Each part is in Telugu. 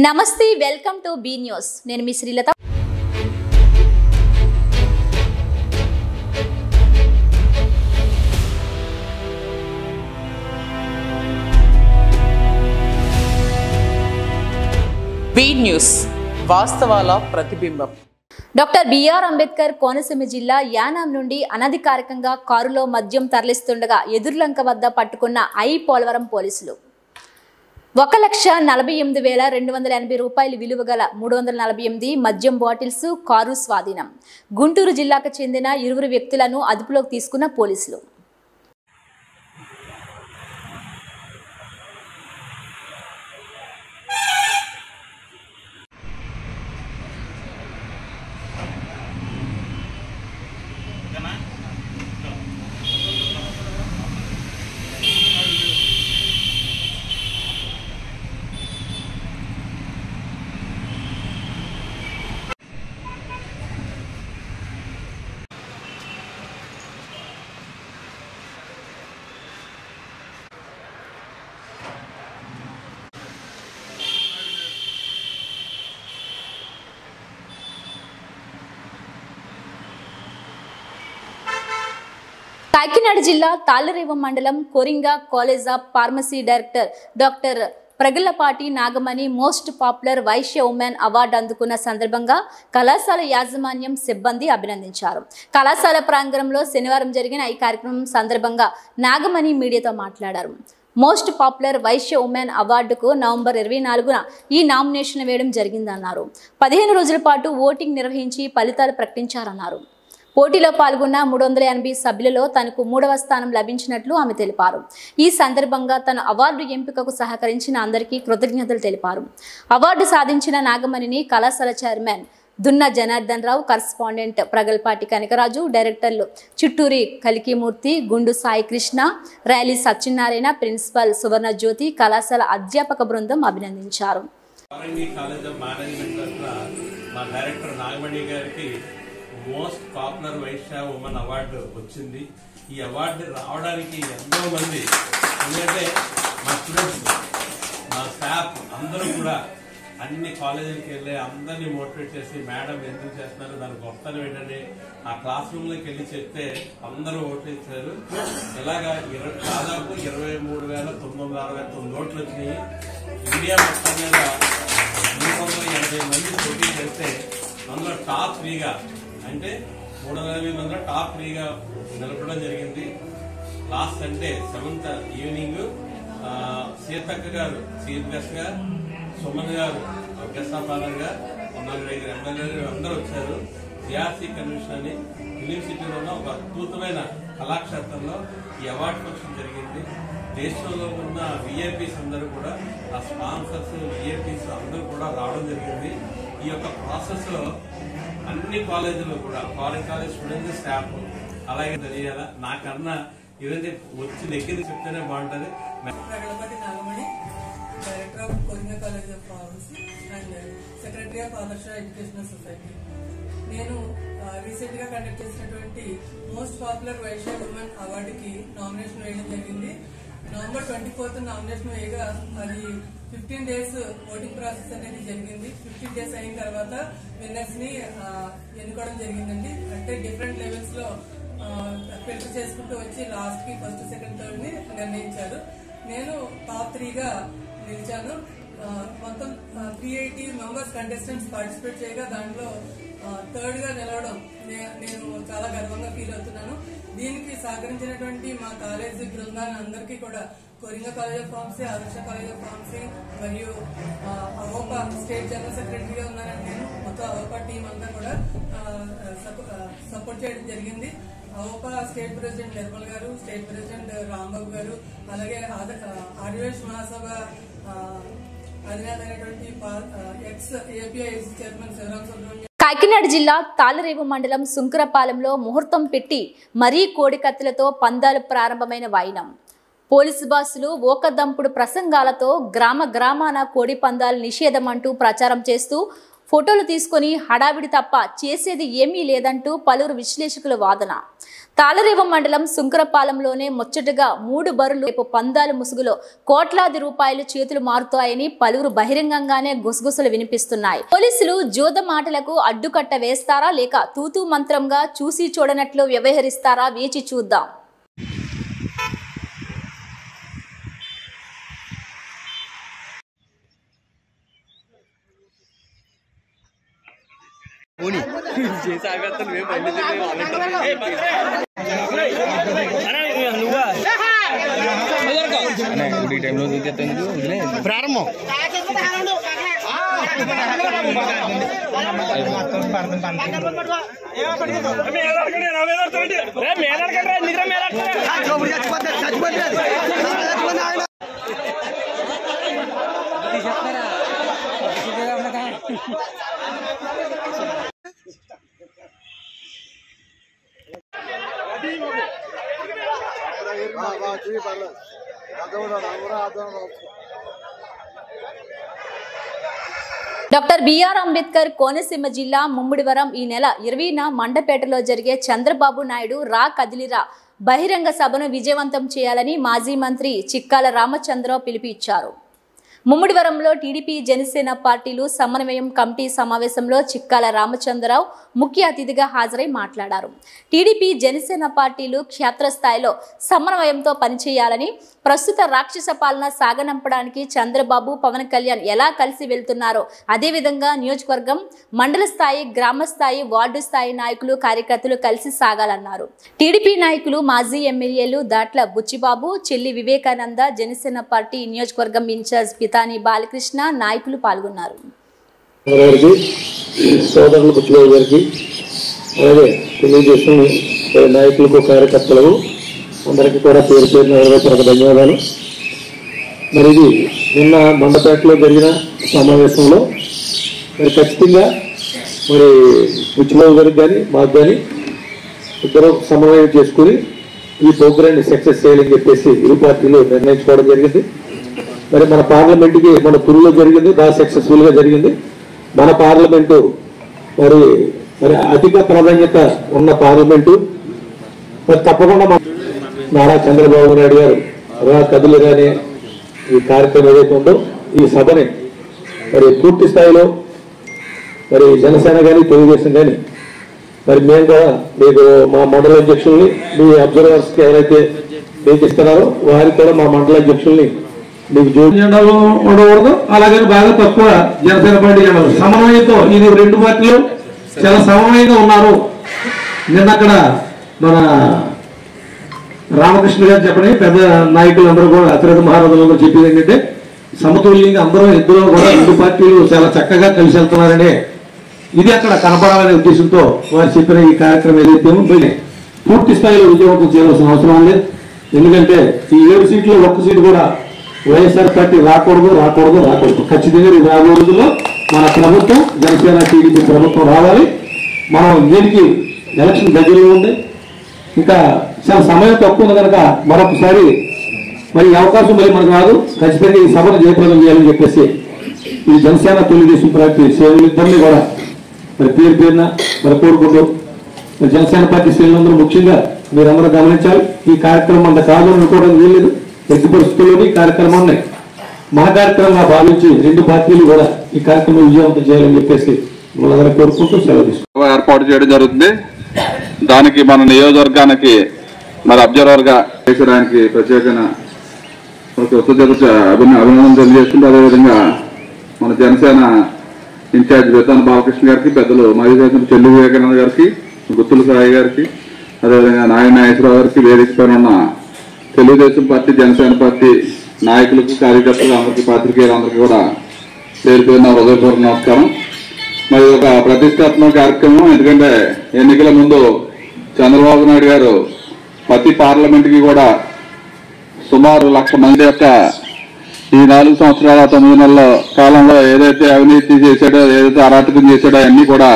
నమస్తే వెల్కమ్ టు బి న్యూస్ నేను మీ శ్రీలత బి న్యూస్ వాస్తవాల ప్రతిబింబం డాక్టర్ బిఆర్ అంబేద్కర్ కోనసీమ జిల్లా యానాం నుండి అనధికారికంగా కారులో మద్యం తరలిస్తుండగా ఎదుర్లంక వద్ద పట్టుకున్న పోలవరం పోలీసులు 1,48,280 రూపాయలు విలువ గల 348 మద్యం బాటిల్స్ కారు స్వాధీనం. గుంటూరు జిల్లాకు చెందిన 20 వ్యక్తులను అదుపులోకి తీసుకున్న పోలీసులు. కాకినాడ జిల్లా తాళ్లరేవు మండలం Coringa college of pharmacy director doctor Pragallapati Nagamani most popular Vaishya women award అందుకున్న సందర్భంగా కళాశాల యాజమాన్యం సిబ్బంది అభినందించారు. కళాశాల ప్రాంగణంలో శనివారం జరిగిన ఈ కార్యక్రమం సందర్భంగా నాగమణి మీడియాతో మాట్లాడారు. మోస్ట్ పాపులర్ వైశ్య ఉమెన్ అవార్డుకు నవంబర్ 24న ఈ నామినేషన్ వేయడం జరిగిందన్నారు. 15 రోజుల పాటు ఓటింగ్ నిర్వహించి ఫలితాలు ప్రకటించారన్నారు. పోటీలో పాల్గొన్న 380 సభ్యులలో తనకు 3వ స్థానం లభించినట్లు ఆమె తెలిపారు. ఈ సందర్భంగా తన అవార్డు ఎంపికకు సహకరించిన అందరికీ కృతజ్ఞతలు తెలిపారు. అవార్డు సాధించిన నాగమణిని కళాశాల చైర్మన్ దున్న జనార్దన్ రావు, కరస్పాండెంట్ ప్రగల్పాటి కనకరాజు, డైరెక్టర్లు చిట్టూరి కలికిమూర్తి, గుండు సాయి కృష్ణ, రైలి సత్యనారాయణ, ప్రిన్సిపల్ సువర్ణజ్యోతి, కళాశాల అధ్యాపక బృందం అభినందించారు. Most popular Vaishya women award వచ్చింది. ఈ అవార్డు రావడానికి ఎంతో మంది, ఎందుకంటే మా స్టూడెంట్స్, మా స్టాఫ్ అందరూ కూడా అన్ని కాలేజీలకు వెళ్ళి అందరినీ మోటివేట్ చేసి మేడం ఎందుకు చేస్తున్నారు, దానికి వస్తాను ఏంటంటే ఆ క్లాస్ రూమ్ లోకి వెళ్ళి చెప్తే అందరూ ఓట్లు ఇచ్చారు. ఇలాగా దాదాపు 23,969 ఓట్లు వచ్చినాయి. ఇండియా మొత్తం మీద 380 మంది పోటీ చేస్తే అందులో టాప్ 3గా అంటే 380 మందిలో టాప్ 3గా నిలపడం జరిగింది. లాస్ట్ అంటే 7th ఈవినింగ్ సీతక్క గారు చీఫ్ గెస్ట్ గా, సుమన్ గారు గెస్ట్ ఆఫ్ ఆనర్ గా, 4-5 ఎమ్మెల్యేలు అందరూ వచ్చారు. జిఆర్సీ కన్వెన్షన్ అని యూనివర్సిటీలో ఉన్న ఒక అద్భుతమైన కళాక్షేత్రంలో ఈ అవార్డు ఫంక్షన్ జరిగింది. దేశంలో ఉన్న విఐపీస్ అందరూ కూడా, ఆ స్పాన్సర్స్ విఐపీస్ అందరూ కూడా రావడం జరిగింది. ఈ యొక్క ప్రాసెస్ లో అన్ని కాలేజీలో కూడా ఫారెన్ కాలేజ్ స్టూడెంట్స్, స్టాఫ్ అలాగే తెలియాలా. నాకన్నా ఇవన్నీ వచ్చి దగ్గర చెప్తేనే బాగుంటది. Pragallapati Nagamani, director of Coringa college of pharmacy and secretary of Adarsha educational society. నేను రీసెంట్ గా కండక్ట్ చేసినటువంటి మోస్ట్ పాపులర్ వైశ్య ఉమెన్ అవార్డుకి నామినేషన్ వేయడం జరిగింది. నవంబర్ 24th నామినేషన్ వేయగా అది 15 days ఓటింగ్ ప్రాసెస్ అనేది జరిగింది. 15 days అయిన తర్వాత విన్నర్స్ ని ఎన్నుకోవడం జరిగిందండి. అంటే డిఫరెంట్ లెవెల్స్ లో ఫిల్టర్ చేసుకుంటూ వచ్చి లాస్ట్ కి ఫస్ట్, సెకండ్, థర్డ్ ని నిర్ణయించారు. నేను టాప్ 3గా నిలిచాను. మొత్తం 380 మెంబర్స్ కంటెస్టెంట్స్ పార్టిసిపేట్ చేయగా దాంట్లో థర్డ్ గా నిలవడం నేను చాలా గర్వంగా ఫీల్ అవుతున్నాను. దీనికి సహకరించినటువంటి మా కాలేజీ బృందాన్ని అందరికీ కూడా, కొరింగ కాలేజ్ ఆఫ్ ఫార్మసీ, ఆదర్శ కాలేజ్ ఆఫ్ ఫార్మసీ మరియు అవోపా స్టేట్ జనరల్ సెక్రటరీగా ఉన్నానని నేను, మొత్తం అవోపా టీం అంతా కూడా సపోర్ట్ చేయడం జరిగింది. అవోపా స్టేట్ ప్రెసిడెంట్ నిర్మల్ గారు, స్టేట్ ప్రెసిడెంట్ రాంబాబు గారు, అలాగే ఆదివాసీ మహాసభ అధినేత అయినటువంటి ex APIC chairman Sivaram Subrahmanyam. Kakinada జిల్లా తాళ్లరేవు మండలం సుంకరపాలెంలో ముహూర్తం పెట్టి మరీ కోడికత్తులతో పందాలు ప్రారంభమైన వైనం. పోలీసు బాసులు ఓకదంపుడు ప్రసంగాలతో గ్రామాన కోడి పందాలు నిషేధం అంటూ ప్రచారం చేస్తూ ఫోటోలు తీసుకొని హడావిడి తప్ప చేసేది ఏమీ లేదంటూ పలువురు విశ్లేషకుల వాదన. తాళరేవం మండలం సుంకరపాలెంలోనే ముచ్చటగా 3 బరులు రేపు పందాల ముసుగులో కోట్లాది రూపాయలు చేతులు మారుతాయని పలువురు బహిరంగంగానే గుసగుసలు వినిపిస్తున్నాయి. పోలీసులు జోద మాటలకు అడ్డుకట్ట వేస్తారా లేక తూతూ మంత్రంగా చూసి చూడనట్లు వ్యవహరిస్తారా వేచి చూద్దాం. ప్రారంభం డాక్టర్ బిఆర్ అంబేద్కర్ కోనసీమ జిల్లా ముమ్మిడివరం ఈ నెల 20న మండపేటలో జరిగే చంద్రబాబు నాయుడు రా కదిలిరా బహిరంగ సభను విజయవంతం చేయాలని మాజీ మంత్రి చిక్కాల రామచంద్రరావు పిలుపు ఇచ్చారు. ముమ్మిడివరంలో టీడీపీ జనసేన పార్టీలు సమన్వయం కమిటీ సమావేశంలో చిక్కాల రామచంద్రరావు ముఖ్య అతిథిగా హాజరై మాట్లాడారు. టీడీపీ జనసేన పార్టీలు క్షేత్రస్థాయిలో సమన్వయంతో పనిచేయాలని, ప్రస్తుత రాక్షస పాలన సాగనంపడానికి చంద్రబాబు పవన్ కళ్యాణ్ ఎలా కలిసి వెళ్తున్నారో అదేవిధంగా నియోజకవర్గం, మండల స్థాయి, గ్రామ స్థాయి, వార్డు స్థాయి నాయకులు, కార్యకర్తలు కలిసి సాగాలన్నారు. టీడీపీ నాయకులు, మాజీ ఎమ్మెల్యేలు దాట్ల బుచ్చిబాబు, చెల్లి వివేకానంద, జనసేన పార్టీ నియోజకవర్గం ఇన్ఛార్జ్ పితాని బాలకృష్ణ నాయకులు పాల్గొన్నారు. సోదరులు బుచ్చిబాబు గారికి, అలాగే తెలుగుదేశం నాయకులకు, కార్యకర్తలకు అందరికీ కూడా పేరు పేరున హృదయపూర్వక ధన్యవాదాలు. మరి ఇది నిన్న మండపేటలో జరిగిన సమావేశంలో మరి ఖచ్చితంగా మరి బుచ్చిబాబు గారికి కానీ మాకు కానీ ఇద్దరు సమన్వయం చేసుకుని ఈ ప్రోగ్రాన్ని సక్సెస్ చేయాలని చెప్పేసి ఇరు పార్టీలు నిర్ణయించుకోవడం జరిగింది. మరి మన పార్లమెంటుకి మన పురులో జరిగింది, బాగా సక్సెస్ఫుల్గా జరిగింది. మన పార్లమెంటు మరి మరి అధిక ప్రాధాన్యత ఉన్న పార్లమెంటు మరి తప్పకుండా నారా చంద్రబాబు నాయుడు గారు రా కదిలిరానే ఈ కార్యక్రమం ఏదైతే ఉందో ఈ సభని మరి పూర్తి స్థాయిలో మరి జనసేన కానీ తెలుగుదేశం కానీ మరి మేము కూడా మీకు మా మండల అధ్యక్షుల్ని, మీ అబ్జర్వర్స్కి ఎవరైతే మీకు ఇస్తున్నారో వారికి కూడా మా మండల అధ్యక్షుల్ని మీకు జెండాలో ఉండకూడదు, అలాగే బాగా తక్కువ జనసేన పార్టీ జెండాలు సమన్వయంతో ఇది 2 పార్టీలు చాలా సమన్వయంగా ఉన్నారు. నిన్న అక్కడ మన రామకృష్ణ గారు చెప్పని పెద్ద నాయకులు అందరూ కూడా అతిరథ మహారాజులందరూ చెప్పేది ఏంటంటే సమతుల్యంగా అందరూ ఇద్దరు కూడా 2 పార్టీలు చాలా చక్కగా కలిసి వెళ్తున్నారని ఇది అక్కడ కనపడాలనే ఉద్దేశంతో వారు చెప్పిన ఈ కార్యక్రమం ఏదైతే ఉందో పూర్తి స్థాయిలో విజయవంతం చేయాల్సిన అవసరం ఉంది. ఎందుకంటే ఈ 7 సీట్లు 1 సీటు కూడా వైఎస్ఆర్ పార్టీ రాకూడదు. ఖచ్చితంగా ఈ రాబోయే రోజుల్లో మన ప్రభుత్వం, జనసేన టీడీపీ ప్రభుత్వం రావాలి. మనం దీనికి ఎలక్షన్ దగ్గరలో ఉంది, ఇంకా చాలా సమయం తక్కువ ఉంది కనుక మరొకసారి మరి అవకాశం మరి మనకు రాదు. ఖచ్చితంగా ఈ సభను జయప్రదం చేయాలని చెప్పేసి ఈ జనసేన తెలుగుదేశం పార్టీ శ్రేణులిద్దరినీ కూడా మరి పేరు పేరున మరి కోరుకుంటూ మరి జనసేన పార్టీ శ్రేణులందరూ ముఖ్యంగా మీరందరూ గమనించాలి. ఈ కార్యక్రమం అంత కాదు అనుకోవడం వీల్లేదు. ఎట్టి పరిస్థితుల్లోని కార్యక్రమాన్ని మన కార్యక్రమంగా భావించి 2 పార్టీలు కూడా ఈ కార్యక్రమం విజయవంతం చేయాలని చెప్పేసి వాళ్ళందరూ కోరుకుంటూ సెలవు తీసుకుంటాం. ఏర్పాటు చేయడం జరుగుతుంది. దానికి మన నియోజకవర్గానికి మరి అబ్జర్వర్ గా చేసడానికి ప్రత్యేకంగా అభినందన తెలియజేస్తుంది. అదేవిధంగా మన జనసేన ఇన్ఛార్జ్ వేతాన బాలకృష్ణ గారికి, పెద్దలు మాజీ శాసన చెల్లి వివేకానంద గారికి, గుత్తుల సాయి గారికి, అదేవిధంగా నాగేశ్వరరావు గారికి, వేదిక పైన ఉన్న తెలుగుదేశం పార్టీ, జనసేన పార్టీ నాయకులకు, కార్యకర్తలు అందరికీ, పాత్రికేయులందరికీ కూడా పేరు పేరున హృదయపూర్వక నమస్కారం. మరి ఒక ప్రతిష్టాత్మక కార్యక్రమం. ఎందుకంటే ఎన్నికల ముందు చంద్రబాబు నాయుడు గారు ప్రతి పార్లమెంట్కి కూడా సుమారు 1,00,000 మంది యొక్క ఈ 4 సంవత్సరాల 9 నెలల కాలంలో ఏదైతే అవినీతి చేశాడో, ఏదైతే అరాచకం చేశాడో అన్నీ కూడా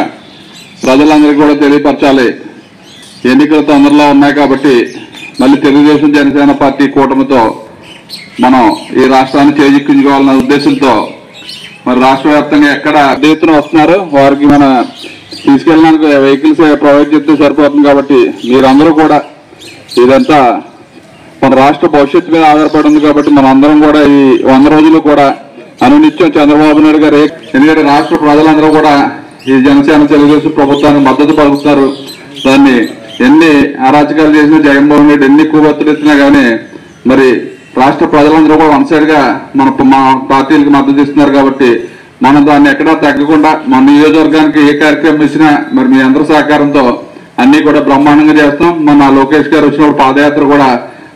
ప్రజలందరికీ కూడా తెలియపరచాలి. ఎన్నికలు తొందరలో ఉన్నాయి కాబట్టి మళ్ళీ తెలుగుదేశం జనసేన పార్టీ కూటమితో మనం ఈ రాష్ట్రాన్ని చేజిక్కించుకోవాలన్న ఉద్దేశంతో మరి రాష్ట్ర వ్యాప్తంగా ఎక్కడ ఎత్తున వస్తున్నారు వారికి మన తీసుకెళ్ళడానికి వెహికల్స్ ప్రొవైడ్ చేస్తే సరిపోతుంది. కాబట్టి మీరందరూ కూడా ఇదంతా మన రాష్ట్ర భవిష్యత్తు మీద ఆధారపడి ఉంది. కాబట్టి మన అందరం కూడా ఈ 100 రోజులు కూడా అనునిత్యం చంద్రబాబు నాయుడు గారు, ఎందుకంటే రాష్ట్ర ప్రజలందరూ కూడా ఈ జనసేన తెలుగుదేశం ప్రభుత్వానికి మద్దతు పలుకుతారు. దాన్ని ఎన్ని అరాచకాలు చేసినా జగన్మోహన్ రెడ్డి ఎన్ని కూబత్తులు ఎత్తినా కానీ మరి రాష్ట్ర ప్రజలందరూ కూడా వన్ సైడ్ గా మా పార్టీలకు మద్దతు ఇస్తున్నారు. కాబట్టి మనం దాన్ని ఎక్కడా తగ్గకుండా మన నియోజకవర్గానికి ఏ కార్యక్రమం ఇచ్చినా మరి మీ అందరి సహకారంతో అన్ని కూడా బ్రహ్మాండంగా చేస్తాం. మన లోకేష్ గారు వచ్చినప్పుడు పాదయాత్ర కూడా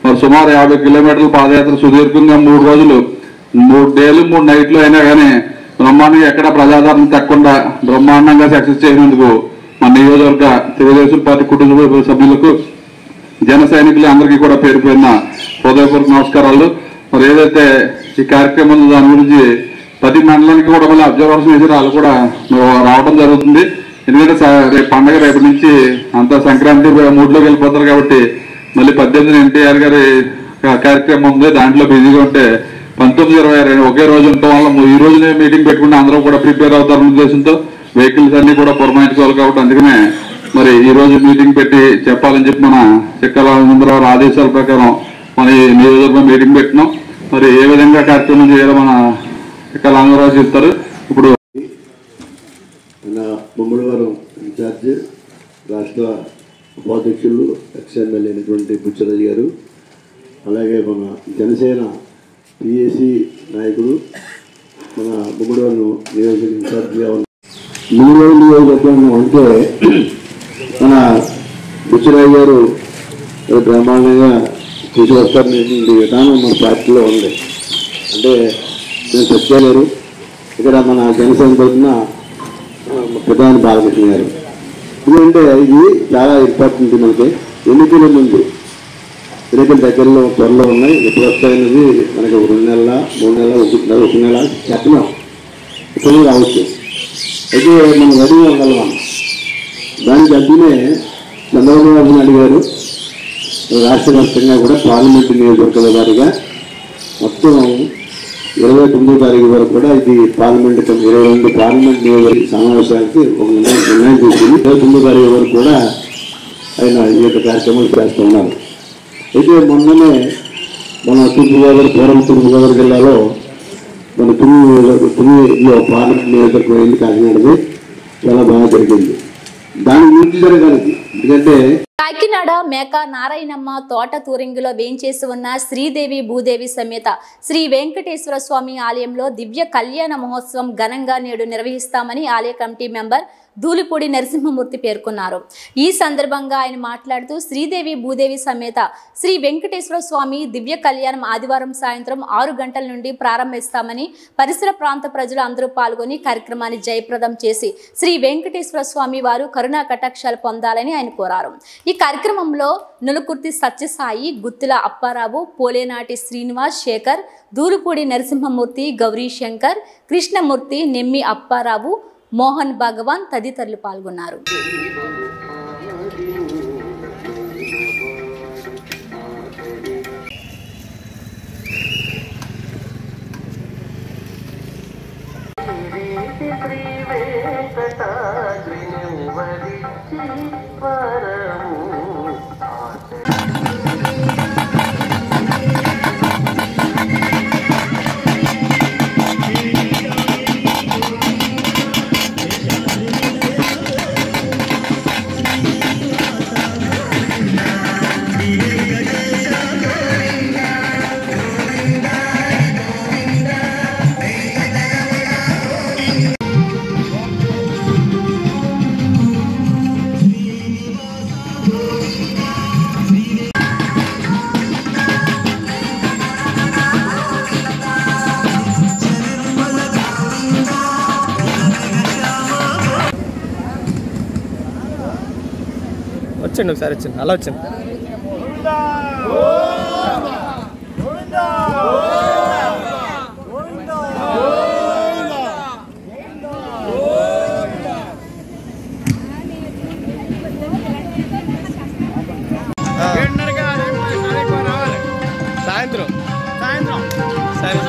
మరి సుమారు 50 కిలోమీటర్ల పాదయాత్ర సుదీర్ఘంగా 3 రోజులు 3 డేలు 3 నైట్లు అయినా కానీ బ్రహ్మాండంగా ఎక్కడ ప్రజాదరణ తగ్గకుండా బ్రహ్మాండంగా సక్సెస్ చేసినందుకు మన నియోజకవర్గ తెలుగుదేశం పార్టీ కుటుంబ సభ్యులకు జన సైనికులు అందరికీ కూడా పేరు పేరున హృదయపూర్వక నమస్కారాలు. మరి ఏదైతే ఈ కార్యక్రమం దాని గురించి ప్రతి మండలానికి కూడా మళ్ళీ అబ్జర్వర్స్ చేసి వాళ్ళు కూడా రావడం జరుగుతుంది. ఎందుకంటే రేపు పండగ రేపటి నుంచి అంతా సంక్రాంతి మూడ్లోకి వెళ్ళిపోతారు. కాబట్టి మళ్ళీ 18 ఎన్టీఆర్ గారి కార్యక్రమం ఉంది, దాంట్లో బిజీగా ఉంటే 19, 22 ఒకే రోజు ఉండటం వల్ల ఈ రోజునే మీటింగ్ పెట్టుకుంటే అందరూ కూడా ప్రిపేర్ అవుతారన్న ఉద్దేశంతో వెహికల్స్ అన్ని కూడా పురమాయించుకోవాలి. కాబట్టి అందుకనే మరి ఈ రోజు మీటింగ్ పెట్టి చెప్పాలని చెప్పి మన చిక్కల రాజేంద్రరావు ఆదేశాల ప్రకారం మన ఈ నియోజకవర్గం మీటింగ్ పెట్టినాం. మరి ఏ విధంగా కార్యక్రమం చేయాలో మన చిక్కల రాజేంద్రరావు చెప్తారు. ఇప్పుడు ముమ్మడివారం ఇన్ఛార్జ్ రాష్ట్ర ఉపాధ్యక్షులు ఎక్స్ఎమ్మెల్యే అయినటువంటి బుచ్చరాజు గారు, అలాగే మన జనసేన పిఏసి నాయకుడు, మన ముమ్మడివారం నియోజకవర్గ ఇన్ఛార్జిగా ఉన్న ముమ్మడివారం నియోజకవర్గం అంటే మన బుచ్చరాజు గారు బ్రహ్మాండంగా తీసుకొస్తారని విధానం మన పార్టీలో ఉంది. అంటే నేను సత్యాగారు, ఇక్కడ మన జనసేన తరఫున ప్రధాని బాలకృష్ణ గారు. ఎందుకంటే ఇది చాలా ఇంపార్టెంట్. మనకి ఎన్నికల ముందు ఎన్నికల దగ్గరలో త్వరలో ఉన్నాయి. ఎప్పుడు వస్తాయన్నది మనకి 2 నెలల 3 నెలల 1 నెల చెప్పలేం, ఇప్పుడు రావచ్చు. అయితే మనం రెడీగా ఉండాలి. మనం దానికి అందునే చంద్రబాబు నాయుడు గారు రాష్ట్ర వ్యాప్తంగా కూడా పార్లమెంటు నియోజకవర్గాల వారిగా మొత్తం 29వ తారీఖు వరకు కూడా ఇది పార్లమెంట్ 22 పార్లమెంట్ నియోజకవర్గ సమావేశాలకి ఒక నిర్ణయం తీసుకుని 29వ తారీఖు వరకు కూడా ఆయన ఈ యొక్క కార్యక్రమాలు చేస్తూ ఉన్నారు. అయితే మొన్ననే మన తూర్పుగోదావరి జిల్లాలో మన తుమ్మిలో పార్లమెంట్ నియోజకవర్గం అయింది కాకినాడది. చాలా బాగా జరిగింది. దాని గురించి జరగాలి. ఎందుకంటే కాకినాడ మేక నారాయణమ్మ తోట తూరింగిలో వేంచేసి ఉన్న శ్రీదేవి భూదేవి సమేత శ్రీ వెంకటేశ్వర స్వామి ఆలయంలో దివ్య కళ్యాణ మహోత్సవం ఘనంగా నేడు నిర్వహిస్తామని ఆలయ కమిటీ మెంబర్ ధూళిపూడి నరసింహమూర్తి పేర్కొన్నారు. ఈ సందర్భంగా ఆయన మాట్లాడుతూ శ్రీదేవి భూదేవి సమేత శ్రీ వెంకటేశ్వర స్వామి దివ్య కళ్యాణం ఆదివారం సాయంత్రం 6 గంటల నుండి ప్రారంభిస్తామని, పరిసర ప్రాంత ప్రజలు అందరూ పాల్గొని కార్యక్రమాన్ని జయప్రదం చేసి శ్రీ వెంకటేశ్వర స్వామి వారు కరుణా కటాక్షాలు పొందాలని ఆయన కోరారు. ఈ కార్యక్రమంలో నులుకుర్తి సత్యసాయి, గుత్తుల అప్పారావు, పోలేనాటి శ్రీనివాస్, శేఖర్, ధూళిపూడి నరసింహమూర్తి, గౌరీ శంకర్, కృష్ణమూర్తి, నెమ్మి అప్పారావు, మోహన్ భగవాన్ తదితరులు పాల్గొన్నారు. వచ్చండి ఒకసారి వచ్చింది అలా వచ్చింది. సాయంత్రం సరే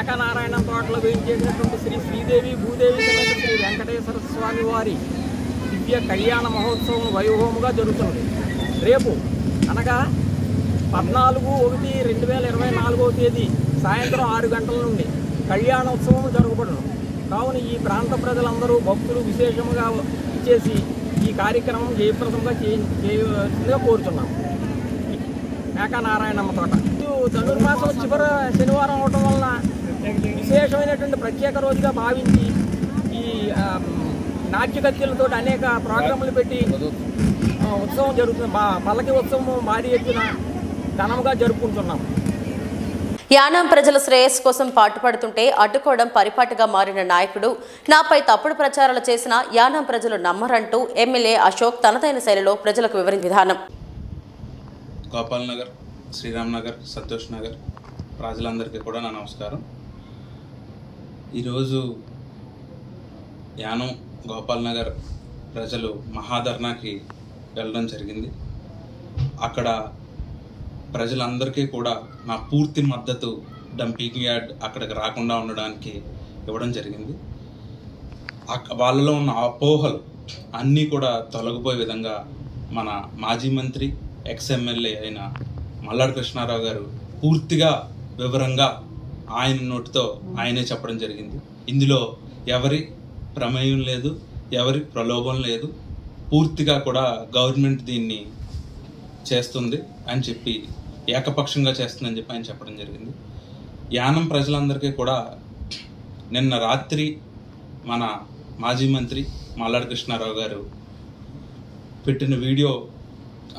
మేకనారాయణ తోటలో వేయించేటటువంటి శ్రీ శ్రీదేవి భూదేవి సమేత శ్రీ వెంకటేశ్వర స్వామి వారి దివ్య కళ్యాణ మహోత్సవం వైభవముగా జరుగుతున్నది. రేపు అనగా 14/1/2024 తేదీ సాయంత్రం 6 గంటల నుండి కళ్యాణోత్సవం జరగబడును. కావున ఈ ప్రాంత ప్రజలందరూ భక్తులు విశేషముగా ఇచ్చేసి ఈ కార్యక్రమం జయప్రదంగా చేయాల్సిందిగా కోరుతున్నాం. మేకనారాయణమ్మ తోట ధనుర్మాసం చివరి శనివారం అవటం వలన విశేషమైనటువంటి ప్రత్యేక రోజుగా భావించి ఈ నాట్యగత్యులతో అనేక ప్రోగ్రాములు పెట్టి ఉత్సవం జరుగుతుంది. పల్లకి ఉత్సవం భారీ ఎత్తున ఘనంగా జరుపుకుంటున్నాం. యానాం ప్రజల శ్రేయస్సు కోసం పాటుపడుతుంటే అడ్డుకోవడం పరిపాటిగా మారిన నాయకుడు, నాపై తప్పుడు ప్రచారాలు చేసిన యానాం ప్రజలు నమ్మరంటూ ఎమ్మెల్యే అశోక్ తనదైన శైలిలో ప్రజలకు వివరించిన విధానం. గోపాల్ నగర్, శ్రీరామ్ నగర్, సంతోష్ నగర్ ప్రజలందరికీ కూడా నా నమస్కారం. ఈరోజు యానం గోపాల్ నగర్ ప్రజలు మహాధర్నాకి వెళ్ళడం జరిగింది. అక్కడ ప్రజలందరికీ కూడా నా పూర్తి మద్దతు డంపింగ్ యార్డ్ అక్కడికి రాకుండా ఉండడానికి ఇవ్వడం జరిగింది. వాళ్ళలో ఉన్న అపోహలు అన్నీ కూడా తొలగిపోయే విధంగా మన మాజీ మంత్రి ఎక్స్ఎమ్మెల్యే అయిన మల్లాడి కృష్ణారావు గారు పూర్తిగా వివరంగా ఆయన నోటితో ఆయనే చెప్పడం జరిగింది. ఇందులో ఎవరి ప్రమేయం లేదు, ఎవరి ప్రలోభం లేదు, పూర్తిగా కూడా గవర్నమెంట్ దీన్ని చేస్తుంది అని చెప్పి ఏకపక్షంగా చేస్తుందని చెప్పి ఆయన చెప్పడం జరిగింది. యానం ప్రజలందరికీ కూడా నిన్న రాత్రి మన మాజీ మంత్రి మల్లాడి కృష్ణారావు గారు పెట్టిన వీడియో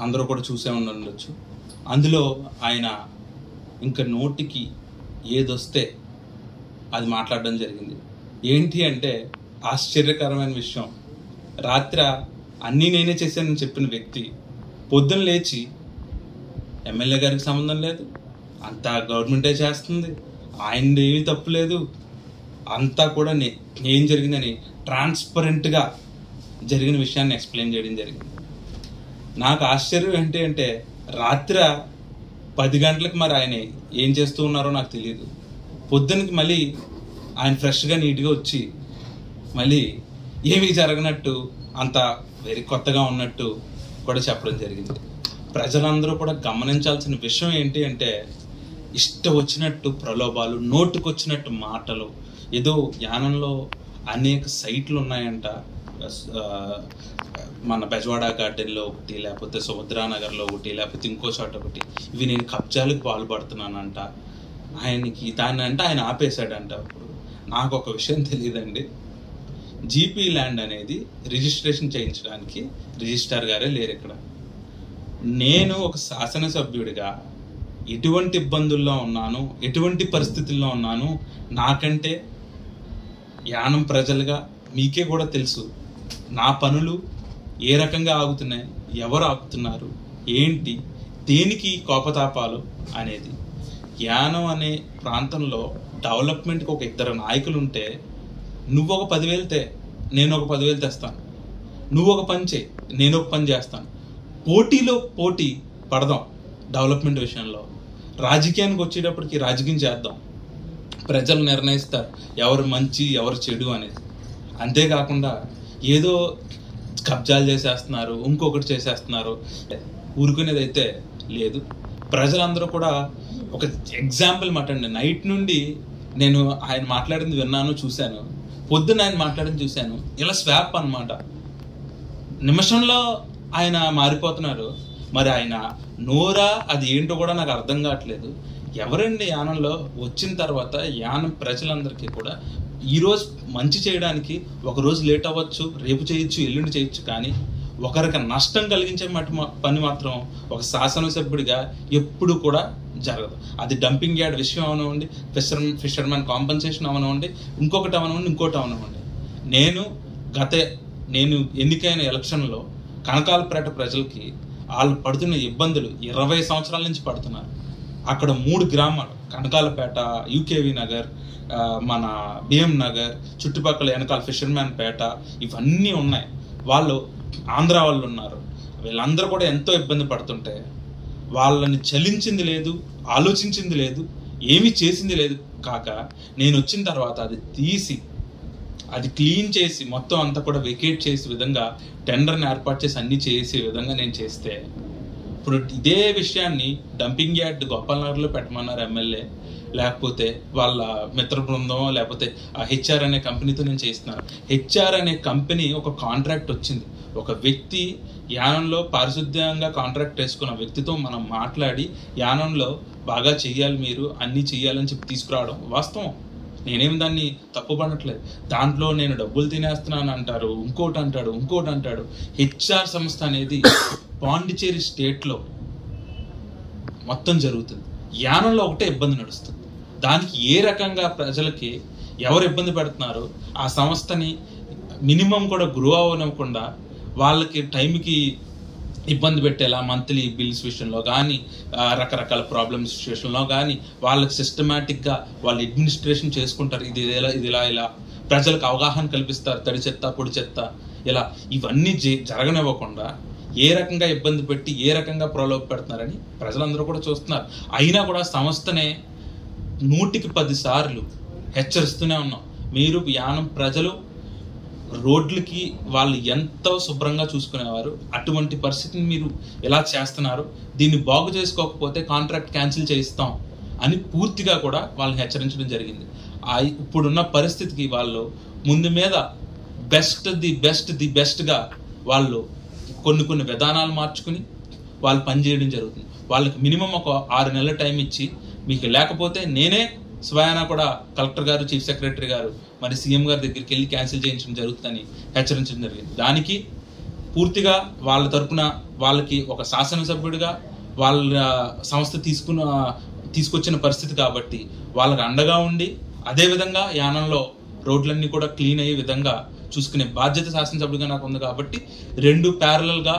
అందరూ కూడా చూసే ఉండొచ్చు. అందులో ఆయన ఇంకా నోటికి ఏదొస్తే అది మాట్లాడడం జరిగింది. ఏంటి అంటే ఆశ్చర్యకరమైన విషయం, రాత్రి అన్నీ నేనే చేశానని చెప్పిన వ్యక్తి పొద్దున లేచి ఎమ్మెల్యే గారికి సంబంధం లేదు, అంతా గవర్నమెంటే చేస్తుంది, ఆయన ఏమీ తప్పు లేదు, అంతా కూడా ఏం జరిగిందని ట్రాన్స్పరెంట్గా జరిగిన విషయాన్ని ఎక్స్ప్లెయిన్ చేయడం జరిగింది. నాకు ఆశ్చర్యం ఏంటి అంటే రాత్రి 10 గంటలకు మరి ఆయన ఏం చేస్తూ ఉన్నారో నాకు తెలియదు. పొద్దునకి మళ్ళీ ఆయన ఫ్రెష్గా నీట్గా వచ్చి మళ్ళీ ఏమీ జరగనట్టు అంత వెరీ కొత్తగా ఉన్నట్టు కూడా చెప్పడం జరిగింది. ప్రజలందరూ కూడా గమనించాల్సిన విషయం ఏంటి అంటే ఇష్టం వచ్చినట్టు ప్రలోభాలు, నోటుకొచ్చినట్టు మాటలు. ఏదో యానంలో అనేక సైట్లు ఉన్నాయంట, మన బెజవాడ గార్డెన్లో ఒకటి, లేకపోతే సుభద్రానగర్లో ఒకటి, లేకపోతే ఇంకో చోట ఒకటి, ఇవి నేను కబ్జాలకు పాల్పడుతున్నానంట. ఆయనకి దాన్ని అంటే ఆయన ఆపేశాడంట. అప్పుడు నాకు ఒక విషయం తెలియదండి, జీపీ ల్యాండ్ అనేది రిజిస్ట్రేషన్ చేయించడానికి రిజిస్ట్రార్ గారే లేరు ఇక్కడ. నేను ఒక శాసనసభ్యుడిగా ఎటువంటి ఇబ్బందుల్లో ఉన్నాను, ఎటువంటి పరిస్థితుల్లో ఉన్నాను నాకంటే యానం ప్రజలుగా మీకే కూడా తెలుసు. నా పనులు ఏ రకంగా ఆగుతున్నాయి, ఎవరు ఆపుతున్నారు, ఏంటి, దేనికి కోపతాపాలు అనేది. యానం అనే ప్రాంతంలో డెవలప్మెంట్కి ఒక 2 నాయకులు ఉంటే నువ్వు ఒక 10,000 తే, నేను ఒక 10,000 తెస్తాను, నువ్వు ఒక పని చేయి, నేను ఒక పని చేస్తాను, పోటీలో పోటీ పడదాం. డెవలప్మెంట్ విషయంలో రాజకీయానికి వచ్చేటప్పటికి రాజకీయం చేద్దాం, ప్రజలు నిర్ణయిస్తారు ఎవరు మంచి ఎవరు చెడు అనేది. అంతేకాకుండా ఏదో కబ్జాలు చేసేస్తున్నారు, ఇంకొకటి చేసేస్తున్నారు, ఊరుకునేది అయితే లేదు. ప్రజలందరూ కూడా ఒక ఎగ్జాంపుల్ మాట్లాడండి. నైట్ నుండి నేను ఆయన మాట్లాడింది విన్నాను, చూశాను, పొద్దున్న ఆయన మాట్లాడింది చూశాను. ఇలా స్వాప్ అన్నమాట, నిమిషంలో ఆయన మారిపోతున్నారు. మరి ఆయన నోరా అది ఏంటో కూడా నాకు అర్థం కావట్లేదు. ఎవరండి యానంలో వచ్చిన తర్వాత యానం ప్రజలందరికీ కూడా ఈరోజు మంచి చేయడానికి ఒకరోజు లేట్ అవ్వచ్చు, రేపు చేయొచ్చు, ఎల్లుండి చేయొచ్చు, కానీ ఒకరికి నష్టం కలిగించే పని మాత్రం ఒక శాసనసభ్యుడిగా ఎప్పుడు కూడా జరగదు. అది డంపింగ్ యార్డ్ విషయం అవనివ్వండి, ఫిషర్మెన్ కాంపన్సేషన్ అవనివ్వండి, ఇంకొకటి అవనివ్వండి, ఇంకోటి అవనివ్వండి. నేను ఎన్నికైన ఎలక్షన్లో కనకాలపేట ప్రజలకి వాళ్ళు పడుతున్న ఇబ్బందులు 20 సంవత్సరాల నుంచి పడుతున్నారు. అక్కడ 3 గ్రామాలు, కనకాలపేట, యూకేవి నగర్, మన బిఎం నగర్, చుట్టుపక్కల వెనకాల ఫిషర్మ్యాన్ పేట, ఇవన్నీ ఉన్నాయి. వాళ్ళు ఆంధ్ర వాళ్ళు ఉన్నారు. వీళ్ళందరూ కూడా ఎంతో ఇబ్బంది పడుతుంటే వాళ్ళని చలించింది లేదు, ఆలోచించింది లేదు, ఏమీ చేసింది లేదు. కాక నేను వచ్చిన తర్వాత అది తీసి అది క్లీన్ చేసి మొత్తం అంతా కూడా వెకేట్ చేసే విధంగా టెండర్ని ఏర్పాటు చేసి అన్ని చేసే విధంగా నేను చేస్తే ఇప్పుడు ఇదే విషయాన్ని డంపింగ్ యార్డ్ గోపాలనగర్లో పెట్టమన్నారు ఎమ్మెల్యే, లేకపోతే వాళ్ళ మిత్ర బృందం, లేకపోతే ఆ హెచ్ఆర్ అనే కంపెనీతో నేను చేస్తున్నాను. హెచ్ఆర్ అనే కంపెనీ ఒక కాంట్రాక్ట్ వచ్చింది, ఒక వ్యక్తి యానంలో పారిశుద్ధ్యంగా కాంట్రాక్ట్ వేసుకున్న వ్యక్తితో మనం మాట్లాడి యానంలో బాగా చెయ్యాలి, మీరు అన్నీ చెయ్యాలని చెప్పి తీసుకురావడం వాస్తవం. నేనేం దాన్ని తప్పుపడట్లేదు. దాంట్లో నేను డబ్బులు తినేస్తున్నాను అంటారు, ఇంకోటి అంటాడు. హెచ్ఆర్ సంస్థ అనేది పాండిచేరి స్టేట్లో మొత్తం జరుగుతుంది. యానంలో ఒకటే ఇబ్బంది నడుస్తుంది. దానికి ఏ రకంగా ప్రజలకి ఎవరు ఇబ్బంది పెడుతున్నారో ఆ సంస్థని మినిమం కూడా గ్రో అవ్వకుండా వాళ్ళకి టైంకి ఇబ్బంది పెట్టేలా మంత్లీ బిల్స్ విషయంలో కానీ, రకరకాల ప్రాబ్లమ్స్ విషయంలో కానీ వాళ్ళకి సిస్టమేటిక్గా వాళ్ళు అడ్మినిస్ట్రేషన్ చేసుకుంటారు. ఇది ఇలా ప్రజలకు అవగాహన కల్పిస్తారు. తడి చెత్త, పొడి చెత్త, ఇలా ఇవన్నీ జరగనివ్వకుండా ఏ రకంగా ఇబ్బంది పెట్టి ఏ రకంగా ప్రలోభ పెడుతున్నారని ప్రజలందరూ కూడా చూస్తున్నారు. అయినా కూడా సంస్థనే 100కి 10 సార్లు హెచ్చరిస్తూనే ఉన్నాం. మీరు యానం ప్రజలు రోడ్లకి వాళ్ళు ఎంతో శుభ్రంగా చూసుకునేవారు, అటువంటి పరిస్థితిని మీరు ఎలా చేస్తున్నారు, దీన్ని బాగు చేసుకోకపోతే కాంట్రాక్ట్ క్యాన్సిల్ చేయిస్తాం అని పూర్తిగా కూడా వాళ్ళని హెచ్చరించడం జరిగింది. ఇప్పుడున్న పరిస్థితికి వాళ్ళు ముందు మీద ది బెస్ట్గా వాళ్ళు కొన్ని విధానాలు మార్చుకుని వాళ్ళు పనిచేయడం జరుగుతుంది. వాళ్ళకి మినిమం ఒక 6 నెలల టైం ఇచ్చి, మీకు లేకపోతే నేనే స్వయానా కూడా కలెక్టర్ గారు, చీఫ్ సెక్రటరీ గారు, మరి సీఎం గారి దగ్గరికి వెళ్ళి క్యాన్సిల్ చేయించడం జరుగుతుందని హెచ్చరించడం జరిగింది. దానికి పూర్తిగా వాళ్ళ తరపున వాళ్ళకి ఒక శాసనసభ్యుడిగా వాళ్ళ సంస్థ తీసుకొచ్చిన పరిస్థితి కాబట్టి వాళ్ళకి అండగా ఉండి, అదేవిధంగా యానంలో రోడ్లన్నీ కూడా క్లీన్ అయ్యే విధంగా చూసుకునే బాధ్యత శాసనసభ్యుడిగా నాకు ఉంది. కాబట్టి 2 ప్యారలల్గా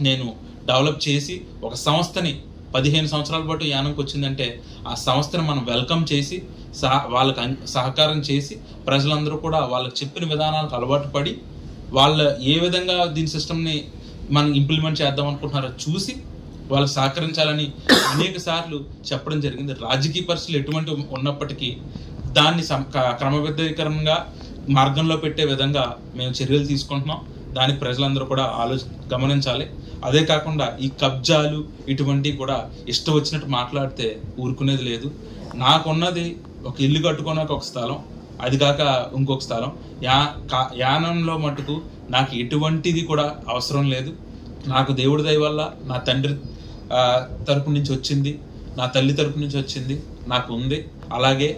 నేను డెవలప్ చేసి ఒక సంస్థని 15 సంవత్సరాల పాటు యానంకి వచ్చిందంటే ఆ సంస్థను మనం వెల్కమ్ చేసి వాళ్ళకి సహకారం చేసి ప్రజలందరూ కూడా వాళ్ళకి చెప్పిన విధానాలకు అలవాటు పడి వాళ్ళు ఏ విధంగా దీని సిస్టమ్ని మనం ఇంప్లిమెంట్ చేద్దాం అనుకుంటున్నారో చూసి వాళ్ళు సహకరించాలని అనేక సార్లు చెప్పడం జరిగింది. రాజకీయ పరిస్థితులు ఎటువంటి ఉన్నప్పటికీ దాన్ని క్రమబద్ధీకరణగా మార్గంలో పెట్టే విధంగా మేము చర్యలు తీసుకుంటున్నాం. దానికి ప్రజలందరూ కూడా గమనించాలి. అదే కాకుండా ఈ కబ్జాలు ఇటువంటివి కూడా ఇష్టం వచ్చినట్టు మాట్లాడితే ఊరుకునేది లేదు. నాకున్నది ఒక ఇల్లు కట్టుకోవడానికి ఒక స్థలం, అది కాక ఇంకొక స్థలం. యానంలో మటుకు నాకు ఎటువంటిది కూడా అవసరం లేదు. నాకు దేవుడి దయ వల్ల నా తండ్రి తరపు నుంచి వచ్చింది, నా తల్లి తరపు నుంచి వచ్చింది నాకు ఉంది. అలాగే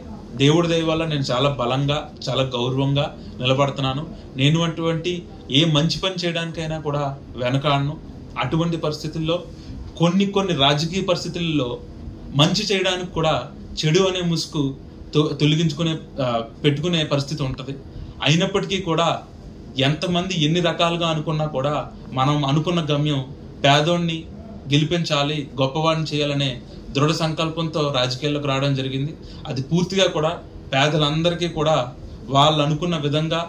దేవుడి దయ వల్ల నేను చాలా బలంగా, చాలా గౌరవంగా నిలబడుతున్నాను. నేను అటువంటి ఏ మంచి పని చేయడానికైనా కూడా వెనకాడను. అటువంటి పరిస్థితుల్లో కొన్ని రాజకీయ పరిస్థితుల్లో మంచి చేయడానికి కూడా చెడు అనే ముసుగు పెట్టుకునే పరిస్థితి ఉంటుంది. అయినప్పటికీ కూడా ఎంతమంది ఎన్ని రకాలుగా అనుకున్నా కూడా మనం అనుకున్న గమ్యం పేదోడిని గెలిపించాలి, గొప్పవాడిని చేయాలనే దృఢ సంకల్పంతో రాజకీయాల్లోకి రావడం జరిగింది. అది పూర్తిగా కూడా పేదలందరికీ కూడా వాళ్ళు అనుకున్న విధంగా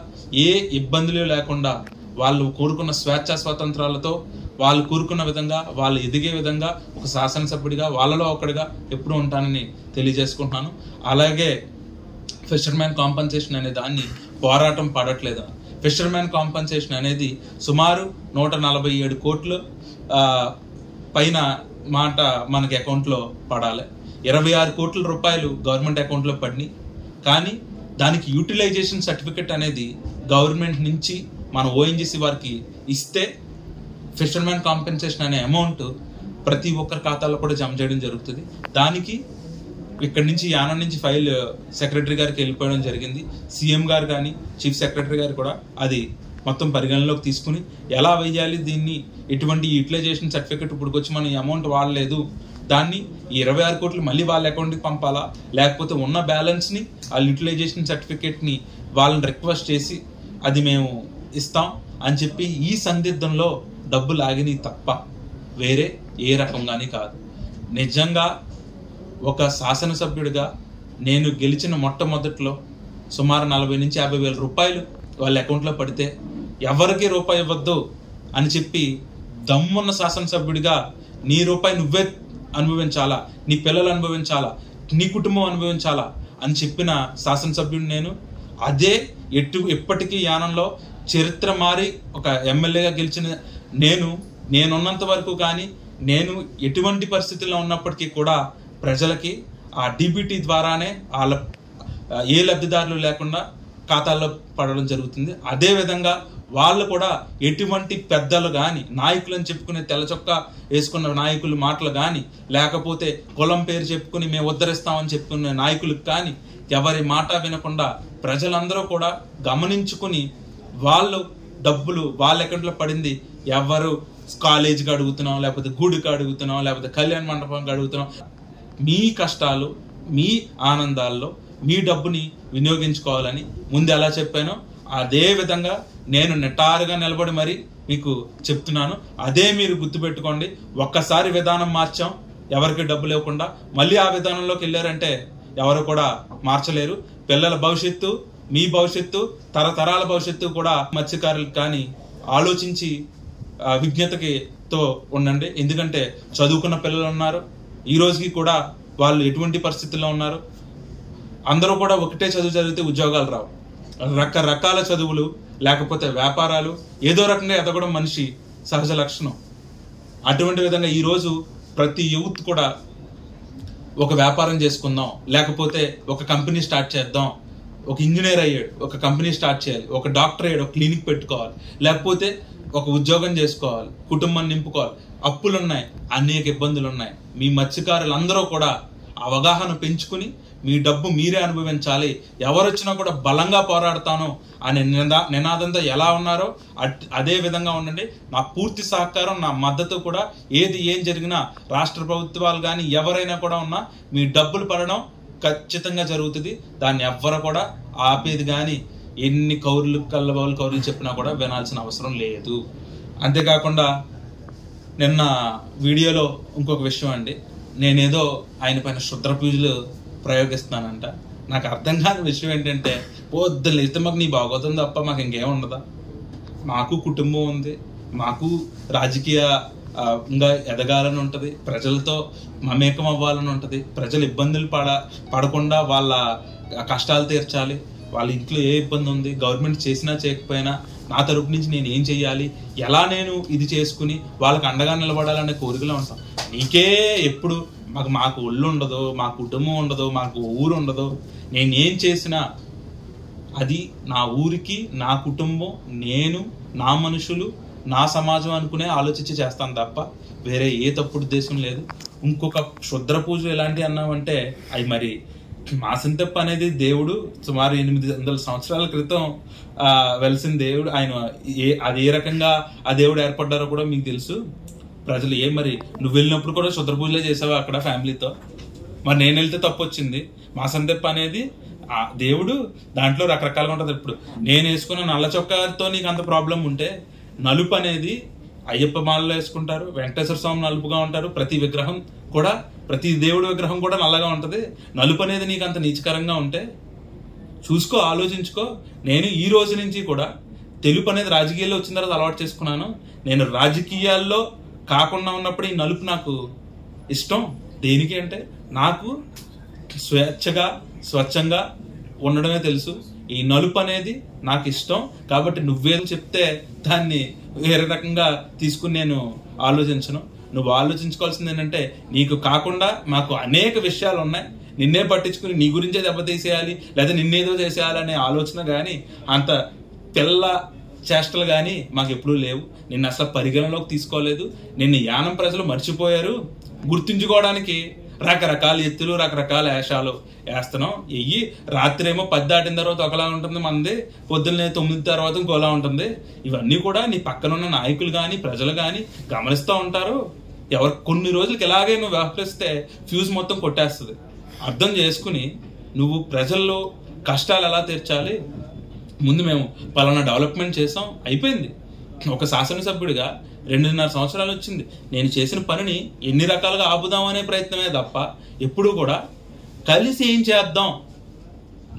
ఏ ఇబ్బందులు లేకుండా వాళ్ళు కోరుకున్న స్వేచ్ఛా స్వాతంత్రాలతో వాళ్ళు కోరుకున్న విధంగా వాళ్ళు ఎదిగే విధంగా ఒక శాసనసభ్యుడిగా వాళ్ళలో ఒకడిగా ఎప్పుడూ ఉంటానని తెలియజేసుకుంటున్నాను. అలాగే ఫిషర్మ్యాన్ కాంపన్సేషన్ అనే దాన్ని పోరాటం పడట్లేదు. ఫిషర్మ్యాన్ కాంపన్సేషన్ అనేది సుమారు 147 కోట్లు పైన మాట మనకి అకౌంట్లో పడాలి. 26 కోట్ల రూపాయలు గవర్నమెంట్ అకౌంట్లో పడినాయి. కానీ దానికి యూటిలైజేషన్ సర్టిఫికెట్ అనేది గవర్నమెంట్ నుంచి మన ఓఎన్జీసీ వారికి ఇస్తే ఫిషర్మ్యాన్ కాంపెన్సేషన్ అనే అమౌంట్ ప్రతి ఒక్కరి ఖాతాలో కూడా జమ చేయడం జరుగుతుంది. దానికి ఇక్కడి నుంచి యానం నుంచి ఫైల్ సెక్రటరీ గారికి వెళ్ళిపోవడం జరిగింది. సీఎం గారు కానీ చీఫ్ సెక్రటరీ గారు కూడా అది మొత్తం పరిగణనలోకి తీసుకుని ఎలా వేయాలి దీన్ని, ఎటువంటి యూటిలైజేషన్ సర్టిఫికెట్ ఇప్పటికి వచ్చి మనం ఈ అమౌంట్ వాడలేదు, దాన్ని ఈ 26 కోట్లు మళ్ళీ వాళ్ళ అకౌంట్కి పంపాలా, లేకపోతే ఉన్న బ్యాలెన్స్ని ఆ యూటిలైజేషన్ సర్టిఫికెట్ని వాళ్ళని రిక్వెస్ట్ చేసి అది మేము ఇస్తాం అని చెప్పి ఈ సందిగ్ధంలో డబ్బులు ఆగినవి తప్ప వేరే ఏ రకంగానే కాదు. నిజంగా ఒక శాసనసభ్యుడిగా నేను గెలిచిన మొట్టమొదట్లో సుమారు 40 నుంచి 50 వేల రూపాయలు వాళ్ళ అకౌంట్లో పడితే ఎవరికి రూపాయి ఇవ్వద్దు అని చెప్పి దమ్మున్న శాసనసభ్యుడిగా నీ రూపాయి నువ్వే అనుభవించాలా, నీ పిల్లలు అనుభవించాలా, నీ కుటుంబం అనుభవించాలా అని చెప్పిన శాసనసభ్యుడు నేను. అదే ఎప్పటికీ యానంలో చరిత్ర మారి ఒక ఎమ్మెల్యేగా గెలిచిన నేనున్నంత వరకు కానీ నేను ఎటువంటి పరిస్థితుల్లో ఉన్నప్పటికీ కూడా ప్రజలకి ఆ డీబీటీ ద్వారానే వాళ్ళ ఏ లబ్ధిదారులు లేకుండా ఖాతాల్లో పడడం జరుగుతుంది. అదేవిధంగా వాళ్ళు కూడా ఎటువంటి పెద్దలు కానీ నాయకులని చెప్పుకునే తెల్ల చొక్కా వేసుకున్న నాయకుల మాటలు కానీ లేకపోతే కులం పేరు చెప్పుకుని మేము ఉద్ధరిస్తామని చెప్పుకునే నాయకులకు కానీ ఎవరి మాట వినకుండా ప్రజలందరూ కూడా గమనించుకుని వాళ్ళు డబ్బులు వాళ్ళ అకౌంట్లో పడింది ఎవరు కాలేజీకి అడుగుతున్నాం, లేకపోతే గుడికి అడుగుతున్నాం, లేకపోతే కళ్యాణ మండపంకి అడుగుతున్నాం. మీ కష్టాలు మీ ఆనందాల్లో మీ డబ్బుని వినియోగించుకోవాలని ముందు ఎలా చెప్పానో అదే విధంగా నేను నిటారుగా నిలబడి మరి మీకు చెప్తున్నాను. అదే మీరు గుర్తుపెట్టుకోండి. ఒక్కసారి విధానం మార్చాం, ఎవరికి డబ్బులు ఇవ్వకుండా మళ్ళీ ఆ విధానంలోకి వెళ్ళారంటే ఎవరు కూడా మార్చలేరు. పిల్లల భవిష్యత్తు, మీ భవిష్యత్తు, తరతరాల భవిష్యత్తు కూడా మత్స్యకారులకు కానీ ఆలోచించి విజ్ఞతతో ఉండండి. ఎందుకంటే చదువుకున్న పిల్లలు ఉన్నారు, ఈ రోజుకి కూడా వాళ్ళు ఎటువంటి పరిస్థితుల్లో ఉన్నారు. అందరూ కూడా ఒకటే చదువు చదివితే ఉద్యోగాలు రావు. రకరకాల చదువులు లేకపోతే వ్యాపారాలు ఏదో రకంగా ఎదగడం మనిషి సహజ లక్షణం. అటువంటి విధంగా ఈరోజు ప్రతి యూత్ కూడా ఒక వ్యాపారం చేసుకుందాం, లేకపోతే ఒక కంపెనీ స్టార్ట్ చేద్దాం, ఒక ఇంజనీర్ అయ్యాడు ఒక కంపెనీ స్టార్ట్ చేయాలి, ఒక డాక్టర్ అయ్యాడు ఒక క్లినిక్ పెట్టుకోవాలి, లేకపోతే ఒక ఉద్యోగం చేసుకోవాలి, కుటుంబాన్ని నింపుకోవాలి. అప్పులు ఉన్నాయి, అనేక ఇబ్బందులు ఉన్నాయి. మీ మత్స్యకారులందరూ కూడా అవగాహన పెంచుకుని మీ డబ్బు మీరే అనుభవించాలి, ఎవరొచ్చినా కూడా బలంగా పోరాడతాను అనే నినాదంతో ఎలా ఉన్నారో అదే విధంగా ఉండండి. నా పూర్తి సహకారం, నా మద్దతు కూడా ఏం జరిగినా రాష్ట్ర ప్రభుత్వాలు కానీ ఎవరైనా కూడా ఉన్నా మీ డబ్బులు పడడం ఖచ్చితంగా జరుగుతుంది. దాన్ని ఎవ్వరు కూడా ఆపేది కానీ ఎన్ని కౌరులు చెప్పినా కూడా వినాల్సిన అవసరం లేదు. అంతేకాకుండా నిన్న వీడియోలో ఇంకొక విషయం అండి, నేనేదో ఆయన పైన క్షుద్ర పూజలు ప్రయోగిస్తానంట. నాకు అర్థం కాని విషయం ఏంటంటే పొద్దున్న లేస్తే మాకు నీ బాగోతం తప్ప మాకు ఇంకేం ఉండదా? మాకు కుటుంబం ఉంది, మాకు రాజకీయంగా ఎదగాలని ఉంటుంది, ప్రజలతో మమేకం అవ్వాలని ఉంటుంది, ప్రజలు ఇబ్బందులు పడకుండా వాళ్ళ కష్టాలు తీర్చాలి. వాళ్ళ ఇంట్లో ఏ ఇబ్బంది ఉంది, గవర్నమెంట్ చేసినా చేయకపోయినా నా తరపు నుంచి నేను ఏం చెయ్యాలి, ఎలా నేను ఇది చేసుకుని వాళ్ళకి అండగా నిలబడాలనే కోరికలో ఉంటాం. నీకే ఎప్పుడు మాకు ఒళ్ళు ఉండదు, మా కుటుంబం ఉండదు, మాకు ఊరు ఉండదు. నేనేం చేసినా అది నా ఊరికి, నా కుటుంబం, నేను, నా మనుషులు, నా సమాజం అనుకునే ఆలోచించి చేస్తాను తప్ప వేరే ఏ తప్పుడు ఉద్దేశం లేదు. ఇంకొక క్షుద్ర పూజలు ఎలాంటివి అన్నామంటే అవి మరి మాసంతప్ప అనేది దేవుడు సుమారు 800 సంవత్సరాల క్రితం వెలిసిన దేవుడు. ఆయన అది ఏ రకంగా ఆ దేవుడు ఏర్పడ్డారో కూడా మీకు తెలుసు. ప్రజలు మరి నువ్వు వెళ్ళినప్పుడు కూడా క్షుద్ర పూజలే చేసావు అక్కడ ఫ్యామిలీతో, మరి నేను వెళ్తే తప్పు వచ్చింది. మాసంతప్ప అనేది ఆ దేవుడు దాంట్లో రకరకాలుగా ఉంటుంది. ఇప్పుడు నేను వేసుకున్న నల్ల చొక్కాతో నీకు అంత ప్రాబ్లం ఉంటే, నలుపు అనేది అయ్యప్ప మాలలో వేసుకుంటారు, వెంకటేశ్వర స్వామి నలుపుగా ఉంటారు, ప్రతి విగ్రహం కూడా, ప్రతి దేవుడి విగ్రహం కూడా నల్లగా ఉంటుంది. నలుపు అనేది నీకు అంత నీచకరంగా ఉంటే చూసుకో, ఆలోచించుకో. నేను ఈ రోజు నుంచి కూడా తెలుపు అనేది రాజకీయాల్లో వచ్చిన తర్వాత అలవాటు చేసుకున్నాను. నేను రాజకీయాల్లో కాకుండా ఉన్నప్పుడు ఈ నలుపు నాకు ఇష్టం. దేనికి అంటే నాకు స్వచ్ఛంగా ఉండడమే తెలుసు. ఈ నలుపు అనేది నాకు ఇష్టం కాబట్టి నువ్వేం చెప్తే దాన్ని వేరే రకంగా తీసుకుని నేను ఆలోచించను. నువ్వు ఆలోచించుకోవాల్సింది ఏంటంటే నీకు కాకుండా మాకు అనేక విషయాలు ఉన్నాయి, నిన్నే పట్టించుకుని నీ గురించే దెబ్బతీసేయాలి లేదా నిన్నేదో చేసేయాలనే ఆలోచన కానీ అంత తెల్ల చేష్టలు కానీ మాకు ఎప్పుడూ లేవు. నిన్ను అసలు పరిగణలోకి తీసుకోలేదు. నిన్ను యానం ప్రజలు మర్చిపోయారు. గుర్తుంచుకోవడానికి రకరకాల ఎత్తులు రకరకాల వేషాలు వేస్తున్నాం. రాత్రి ఏమో 10 దాటిన తర్వాత ఒకలా ఉంటుంది మనది, పొద్దున్నే 9 తర్వాత ఇంకోలా ఉంటుంది. ఇవన్నీ కూడా నీ పక్కనున్న నాయకులు కానీ ప్రజలు కానీ గమనిస్తూ ఉంటారు. కొన్ని రోజులకి ఇలాగే నువ్వు వ్యవహరిస్తే ఫ్యూజ్ మొత్తం కొట్టేస్తుంది. అర్థం చేసుకుని నువ్వు ప్రజల్లో కష్టాలు ఎలా తీర్చాలి, ముందు మేము పలానా డెవలప్మెంట్ చేసాం అయిపోయింది. ఒక శాసనసభ్యుడిగా 2.5 సంవత్సరాలు వచ్చింది. నేను చేసిన పనిని ఎన్ని రకాలుగా ఆపుదామనే ప్రయత్నమే తప్ప ఎప్పుడు కూడా కలిసి ఏం చేద్దాం,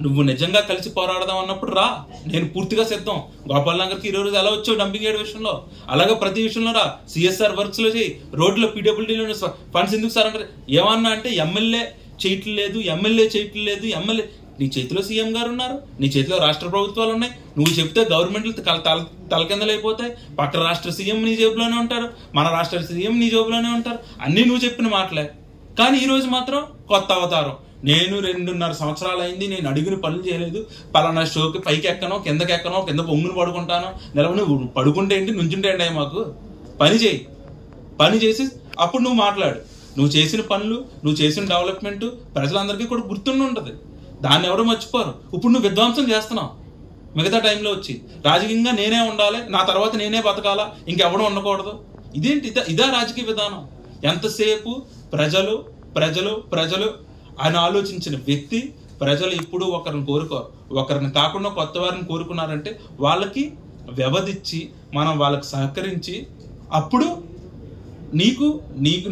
నువ్వు నిజంగా కలిసి పోరాడదాం అన్నప్పుడు రా, నేను పూర్తిగా సిద్ధం. గోపాల్ నగర్కి 20 రోజు ఎలా వచ్చావు డంపింగ్ యార్డ్ విషయంలో, అలాగే ప్రతి విషయంలో రా. సిఎస్ఆర్ వర్క్స్ లో చేయి, రోడ్లో పీడబ్ల్యూడీలో ఫండ్స్ ఎందుకు సార్ అంటే ఏమన్నా అంటే ఎమ్మెల్యే చేయట్లేదు, ఎమ్మెల్యే చేయట్లేదు. ఎమ్మెల్యే నీ చేతిలో సీఎం గారు ఉన్నారు, నీ చేతిలో రాష్ట్ర ప్రభుత్వాలు ఉన్నాయి. నువ్వు చెప్తే గవర్నమెంట్లు తలకిందలైపోతాయి. పక్క రాష్ట్ర సీఎం నీ జేబులోనే ఉంటారు, మన రాష్ట్ర సీఎం నీ జేబులోనే ఉంటారు. అన్నీ నువ్వు చెప్పిన మాటలే. కానీ ఈరోజు మాత్రం కొత్త అవతారం. నేను 2.5 సంవత్సరాలు అయింది, నేను అడిగిన పనులు చేయలేదు, పలానా షోకి పైకి ఎక్కనో కిందకి ఎక్కనో, కింద బొంగును పడుకుంటాను, నిలవని పడుకుంటే ఏంటి నుంచుంటే ఏంటి, మాకు పని చేయి, పని చేసి అప్పుడు నువ్వు మాట్లాడు. నువ్వు చేసిన పనులు, నువ్వు చేసిన డెవలప్మెంట్ ప్రజలందరికీ కూడా గుర్తుండి ఉంటుంది. దాన్ని ఎవరు మర్చిపోరు. ఇప్పుడు నువ్వు విధ్వంసం చేస్తున్నావు. మిగతా టైంలో వచ్చి రాజకీయంగా నేనే ఉండాలి, నా తర్వాత నేనే బతకాలా, ఇంకెవడూ ఉండకూడదు. ఇదేంటి? ఇదా రాజకీయ విధానం? ఎంతసేపు ప్రజలు ప్రజలు ప్రజలు అని ఆలోచించిన వ్యక్తి ప్రజలు ఇప్పుడు ఒకరిని కోరుకోరు. ఒకరిని కాకుండా కొత్త వారిని కోరుకున్నారంటే వాళ్ళకి వ్యవధిచ్చి మనం వాళ్ళకి సహకరించి అప్పుడు నీకు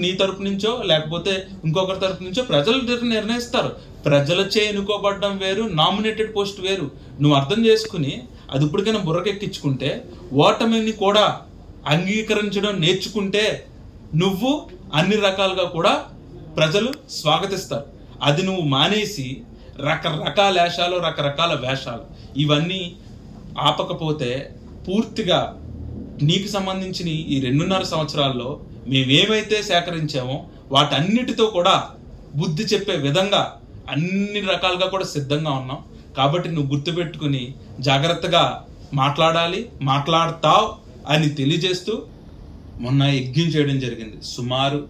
నీ తరపు నుంచో లేకపోతే ఇంకొకరి తరపు నుంచో ప్రజలు నిర్ణయిస్తారు. ప్రజలచే ఎన్నుకోబడడం వేరు, నామినేటెడ్ పోస్ట్ వేరు. నువ్వు అర్థం చేసుకుని అది ఇప్పటికైనా బుర్రకెక్కించుకుంటే, ఓటమిని కూడా అంగీకరించడం నేర్చుకుంటే నువ్వు అన్ని రకాలుగా కూడా ప్రజలు స్వాగతిస్తారు. అది నువ్వు మానేసి రకరకాల వేషాలు, రకరకాల వేషాలు ఇవన్నీ ఆపకపోతే పూర్తిగా నీకు సంబంధించిన ఈ 2.5 సంవత్సరాల్లో మేమేమైతే సేకరించామో వాటన్నిటితో కూడా బుద్ధి చెప్పే విధంగా అన్ని రకాలుగా కూడా సిద్ధంగా ఉన్నాం. కాబట్టి నువ్వు గుర్తుపెట్టుకుని జాగ్రత్తగా మాట్లాడాలి, మాట్లాడతావు అని తెలియజేస్తూ మొన్న యజ్ఞం చేయడం జరిగింది. సుమారు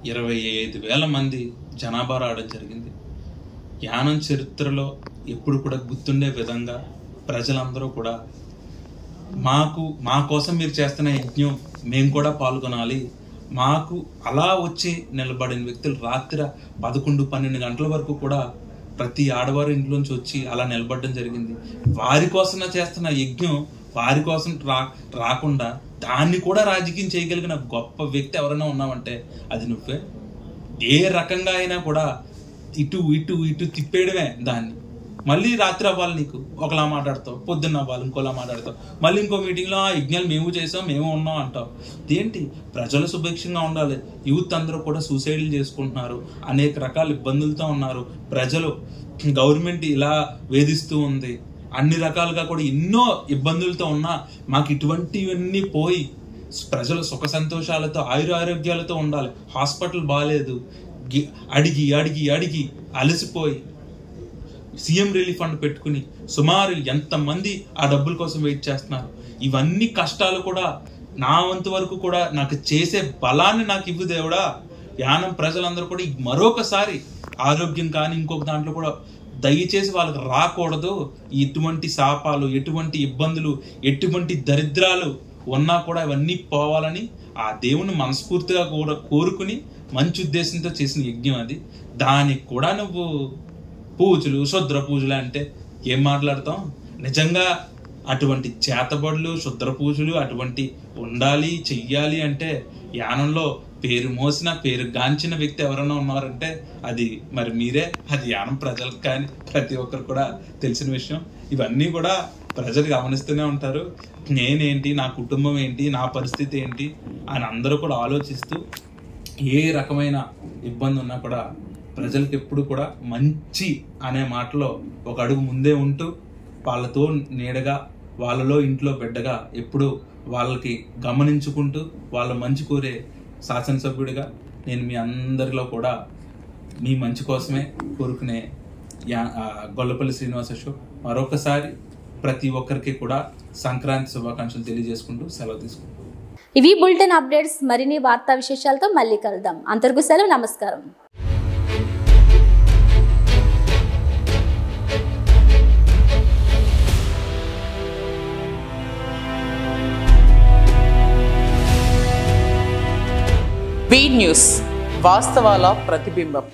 25,000 మంది జనాభా రావడం జరిగింది. యానం చరిత్రలో ఎప్పుడు కూడా గుర్తుండే విధంగా ప్రజలందరూ కూడా మా కోసం మీరు చేస్తున్న యజ్ఞం మేము కూడా పాల్గొనాలి. మాకు అలా వచ్చి నిలబడిన వ్యక్తులు రాత్రి 11-12 గంటల వరకు కూడా ప్రతి ఆడవారి ఇంట్లోంచి వచ్చి అలా నిలబడడం జరిగింది. వారి కోసం చేస్తున్న యజ్ఞం వారి కోసం రాకుండా దాన్ని కూడా రాజకీయం చేయగలిగిన గొప్ప వ్యక్తి ఎవరైనా ఉన్నావంటే అది నువ్వే. ఏ రకంగా అయినా కూడా ఇటు ఇటు ఇటు తిప్పేయడమే దాన్ని. మళ్ళీ రాత్రి అవ్వాలి నీకు ఒకలా మాట్లాడతావు, పొద్దున్న అవ్వాలి ఇంకోలా మాట్లాడతావు, మళ్ళీ ఇంకో మీటింగ్లో ఆ యజ్ఞాలు మేము చేసాం మేము ఉన్నాం అంటావు. ఏంటి? ప్రజలు సుభిక్షంగా ఉండాలి. యూత్ అందరూ కూడా సూసైడ్లు చేసుకుంటున్నారు, అనేక రకాల ఇబ్బందులతో ఉన్నారు. ప్రజలు గవర్నమెంట్ ఇలా వేధిస్తూ ఉంది, అన్ని రకాలుగా కూడా ఎన్నో ఇబ్బందులతో ఉన్నా మాకు ఇటువంటివన్నీ పోయి ప్రజలు సుఖ సంతోషాలతో ఆయురారోగ్యాలతో ఉండాలి. హాస్పిటల్ బాగాలేదు, అడిగి అడిగి అడిగి అలసిపోయి సీఎం రిలీఫ్ ఫండ్ పెట్టుకుని సుమారు ఎంతమంది ఆ డబ్బుల కోసం వెయిట్ చేస్తున్నారు. ఇవన్నీ కష్టాలు కూడా నా వంతు వరకు కూడా నాకు చేసే బలాన్ని నాకు ఇవ్వు దేవుడా. యానం ప్రజలందరూ కూడా మరొకసారి ఆరోగ్యం కానీ ఇంకొక దాంట్లో కూడా దయచేసి వాళ్ళకి రాకూడదు. ఎటువంటి శాపాలు, ఎటువంటి ఇబ్బందులు, ఎటువంటి దరిద్రాలు ఉన్నా కూడా ఇవన్నీ పోవాలని ఆ దేవుని మనస్ఫూర్తిగా కూడా కోరుకుని మంచి ఉద్దేశంతో చేసిన యజ్ఞం అది. దానికి కూడా నువ్వు పూజలు, శుద్ర పూజలు అంటే ఏం మాట్లాడతాం? నిజంగా అటువంటి చేతబడులు, శుద్ర పూజలు అటువంటి ఉండాలి, చెయ్యాలి అంటే యానంలో పేరు మోసిన, పేరు గాంచిన వ్యక్తి ఎవరైనా ఉన్నారంటే అది మరి మీరే. అది యానం ప్రజలకు కానీ ప్రతి ఒక్కరు కూడా తెలిసిన విషయం. ఇవన్నీ కూడా ప్రజలు గమనిస్తూనే ఉంటారు. నేనేంటి, నా కుటుంబం ఏంటి, నా పరిస్థితి ఏంటి అని అందరూ కూడా ఆలోచిస్తూ ఏ రకమైన ఇబ్బంది ఉన్నా కూడా ప్రజలకు ఎప్పుడు కూడా మంచి అనే మాటలో ఒక అడుగు ముందే ఉంటూ వాళ్ళతో నీడగా, వాళ్ళలో ఇంట్లో బిడ్డగా ఎప్పుడు వాళ్ళకి గమనించుకుంటూ వాళ్ళ మంచి కోరే శాసనసభ్యుడిగా నేను మీ అందరిలో కూడా మీ మంచి కోసమే కోరుకునే గొల్లపల్లి శ్రీనివాస అశోక్ మరొకసారి ప్రతి ఒక్కరికి కూడా సంక్రాంతి శుభాకాంక్షలు తెలియజేసుకుంటూ సెలవు తీసుకుంటాం. ఇవి బులెటిన్ అప్డేట్స్. మరిన్ని వార్తా విశేషాలతో మళ్ళీ కలుద్దాం. అంతవరకు సెలవు. నమస్కారం. బీ న్యూస్, వాస్తవాల ప్రతిబింబం.